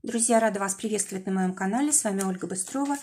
Друзья, рада вас приветствовать на моем канале. С вами Ольга Быстрова.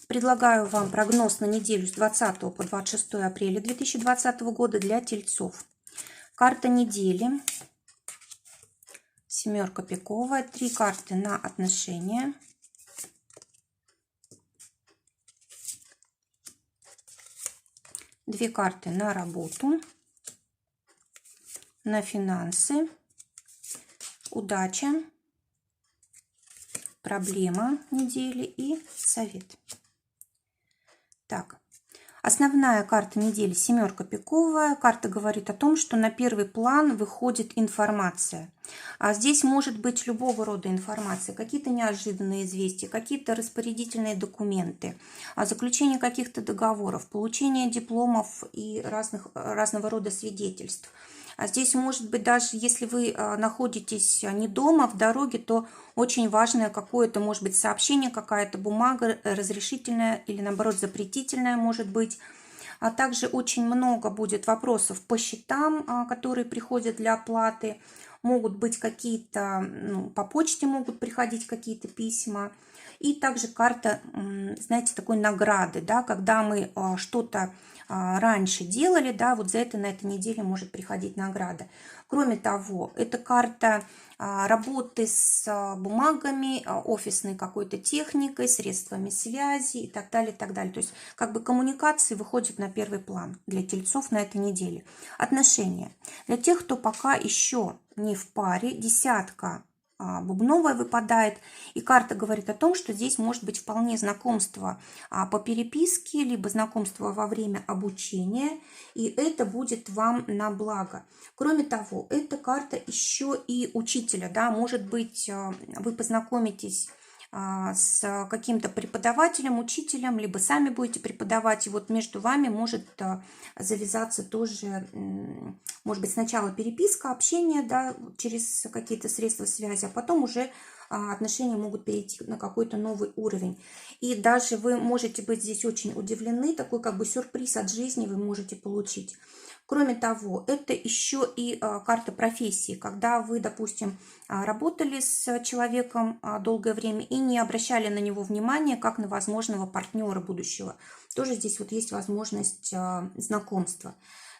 Предлагаю вам прогноз на неделю с 20 по 26 апреля 2020 года для тельцов. Карта недели. Семерка пиковая. 3 карты на отношения. Две карты на работу. На финансы. Удача. Проблема недели и совет. Так, основная карта недели семерка пиковая. Карта говорит о том, что на первый план выходит информация. А здесь может быть любого рода информация. Какие-то неожиданные известия, какие-то распорядительные документы, заключение каких-то договоров, получение дипломов и разного рода свидетельств. А здесь может быть даже, если вы находитесь не дома, в дороге, то очень важное какое-то, может быть, сообщение, какая-то бумага разрешительная или, наоборот, запретительная может быть. А также очень много будет вопросов по счетам, которые приходят для оплаты. Могут быть какие-то, по почте могут приходить какие-то письма. И также карта, знаете, такой награды, да, когда мы что-то раньше делали, да, вот за это на этой неделе может приходить награда. Кроме того, это карта работы с бумагами, офисной какой-то техникой, средствами связи и так далее, и так далее. То есть как бы коммуникации выходят на первый план для тельцов на этой неделе. Отношения. Для тех, кто пока еще не в паре, десятка бубновая выпадает, и карта говорит о том, что здесь может быть вполне знакомство по переписке, либо знакомство во время обучения, и это будет вам на благо. Кроме того, эта карта еще и учителя, да, может быть, вы познакомитесь с каким-то преподавателем, учителем, либо сами будете преподавать, и вот между вами может завязаться тоже, может быть, сначала переписка, общение, да, через какие-то средства связи, а потом уже отношения могут перейти на какой-то новый уровень. И даже вы можете быть здесь очень удивлены, такой как бы сюрприз от жизни вы можете получить. Кроме того, это еще и карта профессии, когда вы, допустим, работали с человеком долгое время и не обращали на него внимания как на возможного партнера будущего. Тоже здесь вот есть возможность знакомства.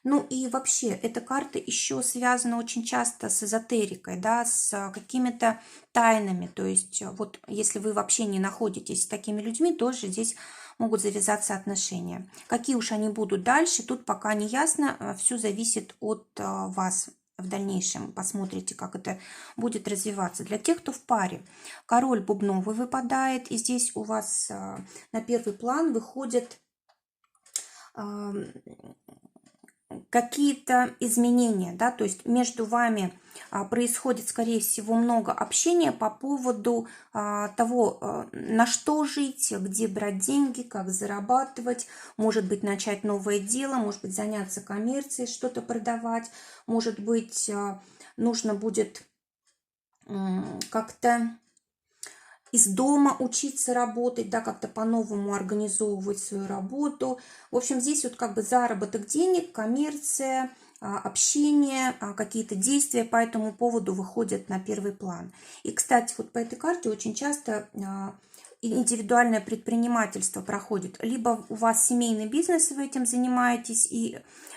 Ну и вообще, эта карта еще связана очень часто с эзотерикой, да, с какими-то тайнами. То есть вот если вы вообще не находитесь с такими людьми, тоже здесь могут завязаться отношения. Какие уж они будут дальше, тут пока не ясно, все зависит от вас. В дальнейшем посмотрите, как это будет развиваться. Для тех, кто в паре, король бубновый выпадает, и здесь у вас на первый план выходят какие-то изменения, да, то есть между вами происходит, скорее всего, много общения по поводу того, на что жить, где брать деньги, как зарабатывать, может быть, начать новое дело, может быть, заняться коммерцией, что-то продавать, может быть, нужно будет как-то из дома учиться работать, да, как-то по-новому организовывать свою работу. В общем, здесь вот как бы заработок денег, коммерция, общение, какие-то действия по этому поводу выходят на первый план. И, кстати, вот по этой карте очень часто индивидуальное предпринимательство проходит. Либо у вас семейный бизнес, вы этим занимаетесь,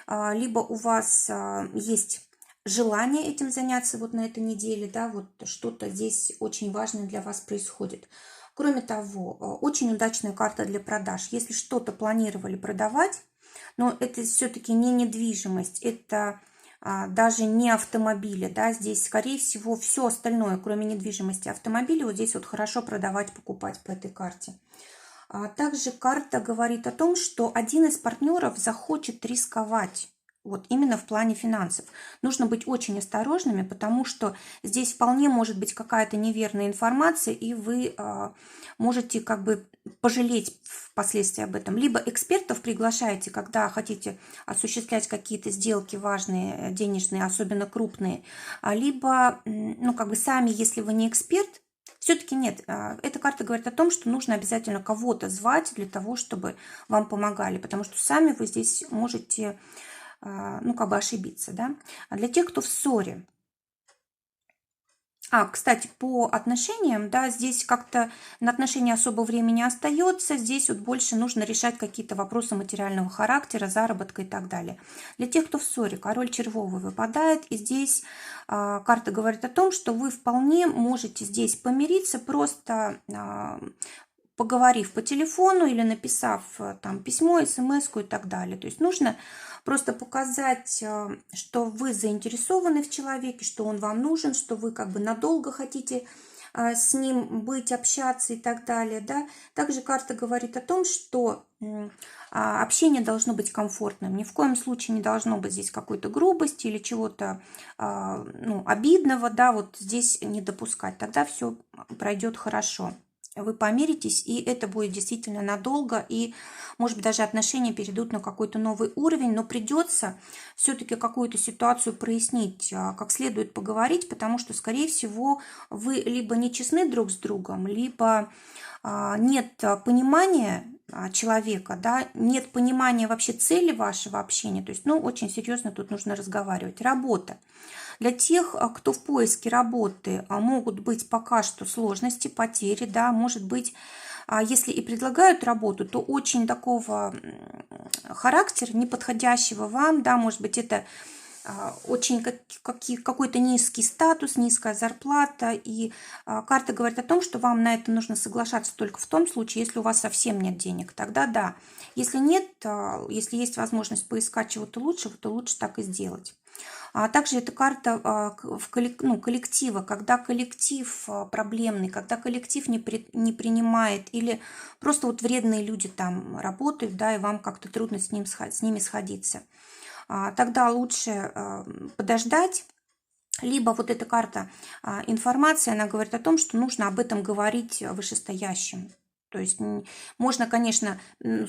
либо у вас есть желание этим заняться вот на этой неделе, да, вот что-то здесь очень важное для вас происходит. Кроме того, очень удачная карта для продаж. Если что-то планировали продавать, но это все-таки не недвижимость, это даже не автомобили, да, здесь, скорее всего, все остальное, кроме недвижимости, автомобили, вот здесь вот хорошо продавать, покупать по этой карте. Также карта говорит о том, что один из партнеров захочет рисковать. Вот именно в плане финансов. Нужно быть очень осторожными, потому что здесь вполне может быть какая-то неверная информация, и вы можете как бы пожалеть впоследствии об этом. Либо экспертов приглашаете, когда хотите осуществлять какие-то сделки важные, денежные, особенно крупные, либо, как бы сами, если вы не эксперт, все-таки нет, эта карта говорит о том, что нужно обязательно кого-то звать для того, чтобы вам помогали, потому что сами вы здесь можете как бы ошибиться, да. А для тех, кто в ссоре, Кстати, по отношениям, да, здесь как-то на отношения особо времени не остается, здесь вот больше нужно решать какие-то вопросы материального характера, заработка и так далее. Для тех, кто в ссоре, король червовый выпадает, и здесь карта говорит о том, что вы вполне можете здесь помириться, просто поговорив по телефону или написав там письмо, смс-ку и так далее. То есть нужно просто показать, что вы заинтересованы в человеке, что он вам нужен, что вы как бы надолго хотите с ним быть, общаться и так далее. Да? Также карта говорит о том, что общение должно быть комфортным. Ни в коем случае не должно быть здесь какой-то грубости или чего-то обидного. Да? Вот здесь не допускать. Тогда все пройдет хорошо. Вы помиритесь, и это будет действительно надолго, и, может быть, даже отношения перейдут на какой-то новый уровень, но придется все-таки какую-то ситуацию прояснить, как следует поговорить, потому что, скорее всего, вы либо не честны друг с другом, либо нет понимания человека, да, нет понимания вообще цели вашего общения, то есть, очень серьезно тут нужно разговаривать. Работа. Для тех, кто в поиске работы, могут быть пока что сложности, потери, да, может быть, если и предлагают работу, то очень такого характера, неподходящего вам, да, может быть, это очень какой-то низкий статус, низкая зарплата, и карта говорит о том, что вам на это нужно соглашаться только в том случае, если у вас совсем нет денег, тогда да. Если нет, если есть возможность поискать чего-то лучшего, то лучше так и сделать. Также это карта коллектива, когда коллектив проблемный, когда коллектив не принимает, или просто вот вредные люди там работают, да, и вам как-то трудно с ними сходиться. Тогда лучше подождать. Либо вот эта карта информации, она говорит о том, что нужно об этом говорить вышестоящим. То есть можно, конечно,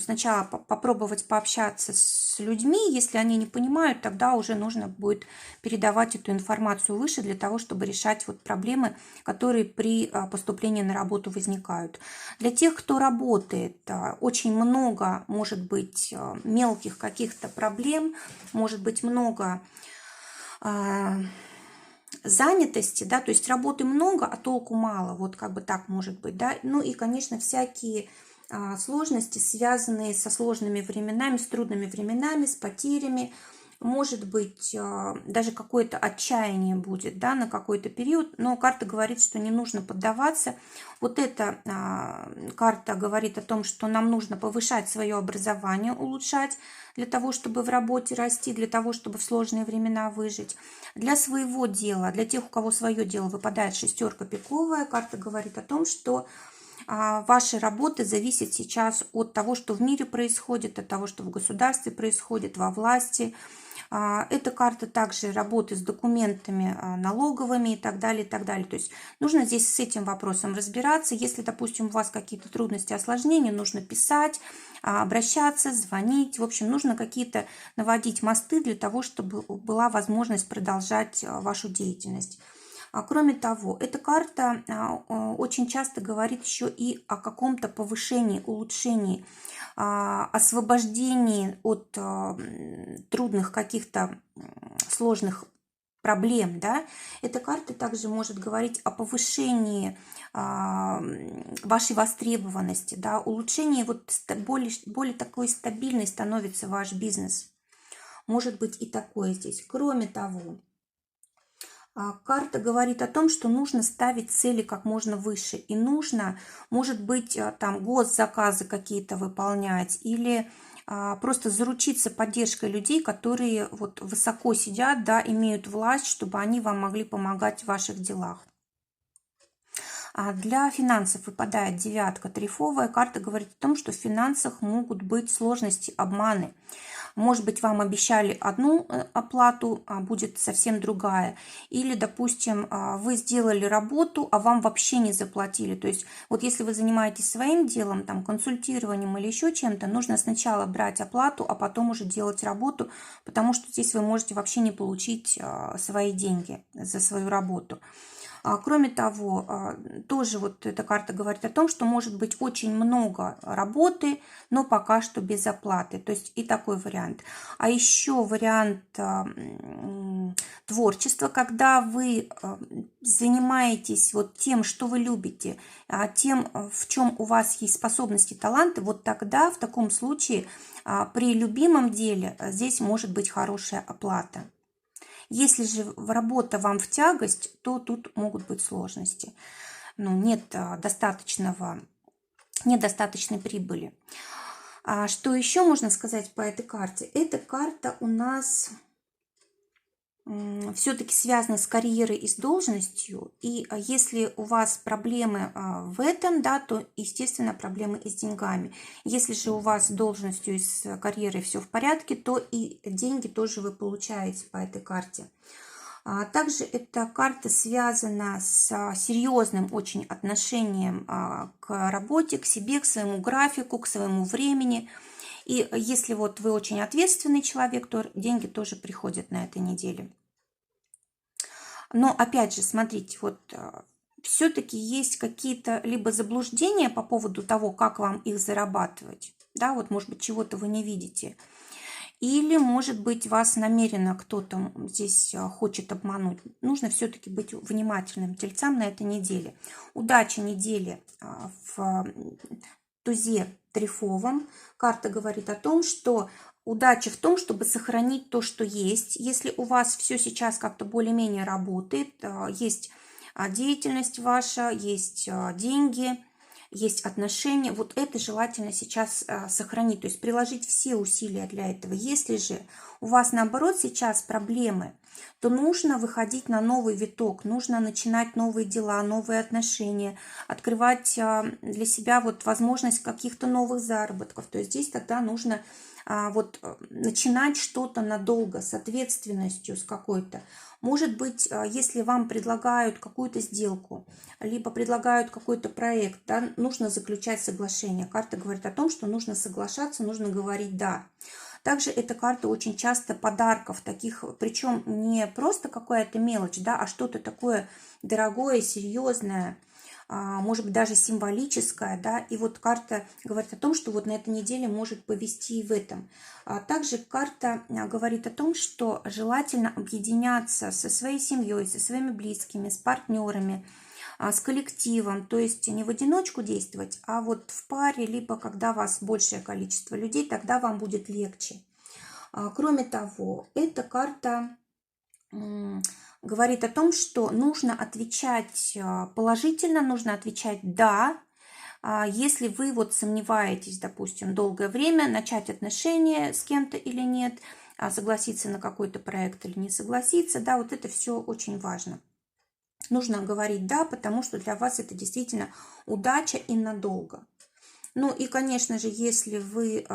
сначала попробовать пообщаться с людьми, если они не понимают, тогда уже нужно будет передавать эту информацию выше для того, чтобы решать вот проблемы, которые при поступлении на работу возникают. Для тех, кто работает, очень много может быть мелких каких-то проблем, может быть много занятости, да, то есть работы много, а толку мало, вот как бы так может быть, да, и, конечно, всякие сложности, связанные со сложными временами, с трудными временами, с потерями, может быть, даже какое-то отчаяние будет, да, на какой-то период, но карта говорит, что не нужно поддаваться. Вот эта карта говорит о том, что нам нужно повышать свое образование, улучшать, для того, чтобы в работе расти, для того, чтобы в сложные времена выжить. Для своего дела, для тех, у кого свое дело, выпадает шестерка пиковая, карта говорит о том, что ваши работы зависят сейчас от того, что в мире происходит, от того, что в государстве происходит, во власти. Эта карта также работы с документами налоговыми и так далее, и так далее. То есть нужно здесь с этим вопросом разбираться. Если, допустим, у вас какие-то трудности, осложнения, нужно писать, обращаться, звонить. В общем, нужно какие-то наводить мосты для того, чтобы была возможность продолжать вашу деятельность. Кроме того, эта карта очень часто говорит еще и о каком-то повышении, улучшении, освобождении от трудных каких-то сложных проблем. Да? Эта карта также может говорить о повышении вашей востребованности, да? Улучшении, вот более такой стабильной становится ваш бизнес. Может быть и такое здесь. Кроме того, карта говорит о том, что нужно ставить цели как можно выше. И нужно, может быть, там госзаказы какие-то выполнять или просто заручиться поддержкой людей, которые вот высоко сидят, да, имеют власть, чтобы они вам могли помогать в ваших делах. Для финансов выпадает девятка трефовая. Карта говорит о том, что в финансах могут быть сложности, обманы. Может быть, вам обещали одну оплату, а будет совсем другая. Или, допустим, вы сделали работу, а вам вообще не заплатили. То есть, вот если вы занимаетесь своим делом, там, консультированием или еще чем-то, нужно сначала брать оплату, а потом уже делать работу, потому что здесь вы можете вообще не получить свои деньги за свою работу. Кроме того, тоже вот эта карта говорит о том, что может быть очень много работы, но пока что без оплаты. То есть и такой вариант. А еще вариант творчества, когда вы занимаетесь вот тем, что вы любите, тем, в чем у вас есть способности, таланты, вот тогда в таком случае при любимом деле здесь может быть хорошая оплата. Если же работа вам в тягость, то тут могут быть сложности. Ну, нет недостаточной прибыли. Что еще можно сказать по этой карте? Эта карта у нас все-таки связана с карьерой и с должностью. И если у вас проблемы в этом, да, то, естественно, проблемы и с деньгами. Если же у вас с должностью и с карьерой все в порядке, то и деньги тоже вы получаете по этой карте. Также эта карта связана с серьезным очень отношением к работе, к себе, к своему графику, к своему времени. И если вот вы очень ответственный человек, то деньги тоже приходят на этой неделе. Но опять же, смотрите, вот все-таки есть какие-то либо заблуждения по поводу того, как вам их зарабатывать. Да, вот может быть чего-то вы не видите. Или, может быть, вас намеренно кто-то здесь хочет обмануть. Нужно все-таки быть внимательным тельцам на этой неделе. Удача недели в тузе трефовом. Карта говорит о том, что удача в том, чтобы сохранить то, что есть. Если у вас все сейчас как-то более-менее работает, есть деятельность ваша, есть деньги, есть отношения, вот это желательно сейчас сохранить, то есть приложить все усилия для этого. Если же у вас наоборот сейчас проблемы, то нужно выходить на новый виток, нужно начинать новые дела, новые отношения, открывать для себя вот возможность каких-то новых заработков. То есть здесь тогда нужно вот начинать что-то надолго, с ответственностью, с какой-то. Может быть, если вам предлагают какую-то сделку, либо предлагают какой-то проект, да, нужно заключать соглашение. Карта говорит о том, что нужно соглашаться, нужно говорить «да». Также эта карта очень часто подарков таких, причем не просто какая-то мелочь, да, а что-то такое дорогое, серьезное, может быть, даже символическое, да, и вот карта говорит о том, что вот на этой неделе может повести и в этом. Также карта говорит о том, что желательно объединяться со своей семьей, со своими близкими, с партнерами, с коллективом, то есть не в одиночку действовать, а вот в паре, либо когда вас большее количество людей, тогда вам будет легче. Кроме того, эта карта говорит о том, что нужно отвечать положительно, нужно отвечать «да». Если вы вот сомневаетесь, допустим, долгое время, начать отношения с кем-то или нет, согласиться на какой-то проект или не согласиться, да, вот это все очень важно. Нужно говорить «да», потому что для вас это действительно удача и надолго. Ну и, конечно же, если вы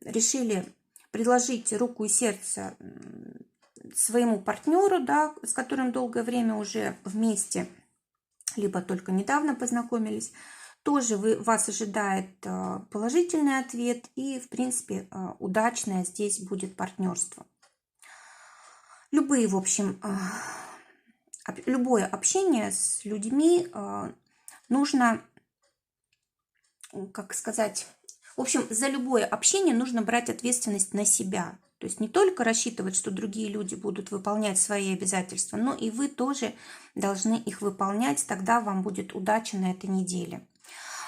решили предложить руку и сердце своему партнеру, да, с которым долгое время уже вместе, либо только недавно познакомились, тоже вас ожидает положительный ответ и, в принципе, удачное здесь будет партнерство. Любые, в общем, любое общение с людьми нужно, как сказать, в общем, за любое общение нужно брать ответственность на себя. То есть не только рассчитывать, что другие люди будут выполнять свои обязательства, но и вы тоже должны их выполнять, тогда вам будет удача на этой неделе.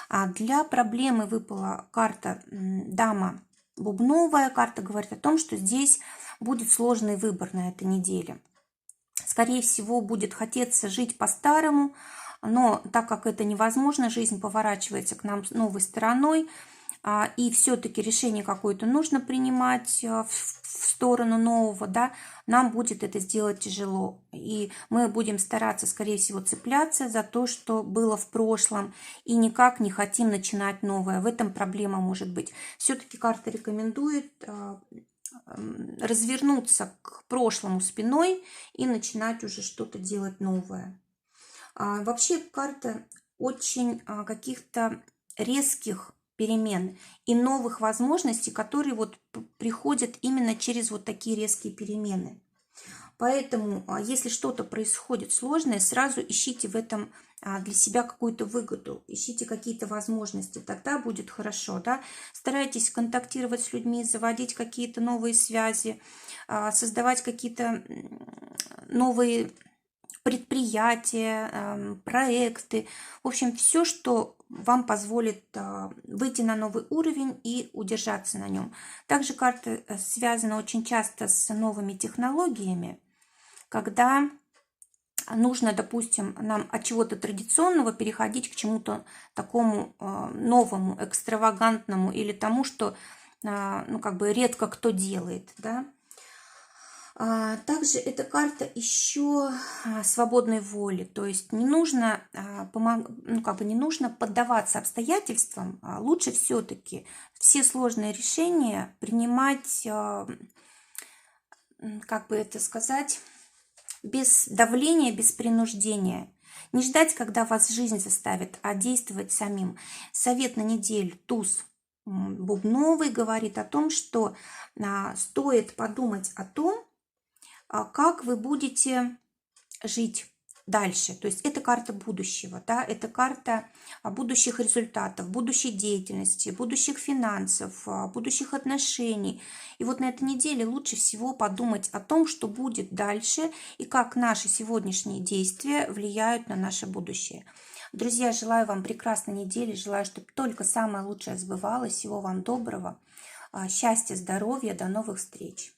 А для проблемы выпала карта «Дама бубновая». Карта говорит о том, что здесь будет сложный выбор на этой неделе. Скорее всего, будет хотеться жить по-старому, но так как это невозможно, жизнь поворачивается к нам новой стороной, и все-таки решение какое-то нужно принимать в сторону нового, да, нам будет это сделать тяжело. И мы будем стараться, скорее всего, цепляться за то, что было в прошлом, и никак не хотим начинать новое. В этом проблема может быть. Все-таки карта рекомендует развернуться к прошлому спиной и начинать уже что-то делать новое. Вообще карта очень каких-то резких перемен и новых возможностей, которые вот приходят именно через вот такие резкие перемены. Поэтому, если что-то происходит сложное, сразу ищите в этом для себя какую-то выгоду, ищите какие-то возможности, тогда будет хорошо, да. Старайтесь контактировать с людьми, заводить какие-то новые связи, создавать какие-то новые предприятия, проекты, в общем, все, что вам позволит выйти на новый уровень и удержаться на нем. Также карта связана очень часто с новыми технологиями, когда нужно, допустим, нам от чего-то традиционного переходить к чему-то такому новому, экстравагантному или тому, что ну, как бы редко кто делает, да. Также эта карта еще свободной воли, то есть не нужно, ну, как бы не нужно поддаваться обстоятельствам, лучше все-таки все сложные решения принимать, как бы это сказать, без давления, без принуждения. Не ждать, когда вас жизнь заставит, а действовать самим. Совет на неделю, туз бубновый, говорит о том, что стоит подумать о том, как вы будете жить дальше. То есть это карта будущего, да, это карта будущих результатов, будущей деятельности, будущих финансов, будущих отношений. И вот на этой неделе лучше всего подумать о том, что будет дальше и как наши сегодняшние действия влияют на наше будущее. Друзья, желаю вам прекрасной недели, желаю, чтобы только самое лучшее сбывалось. Всего вам доброго, счастья, здоровья, до новых встреч.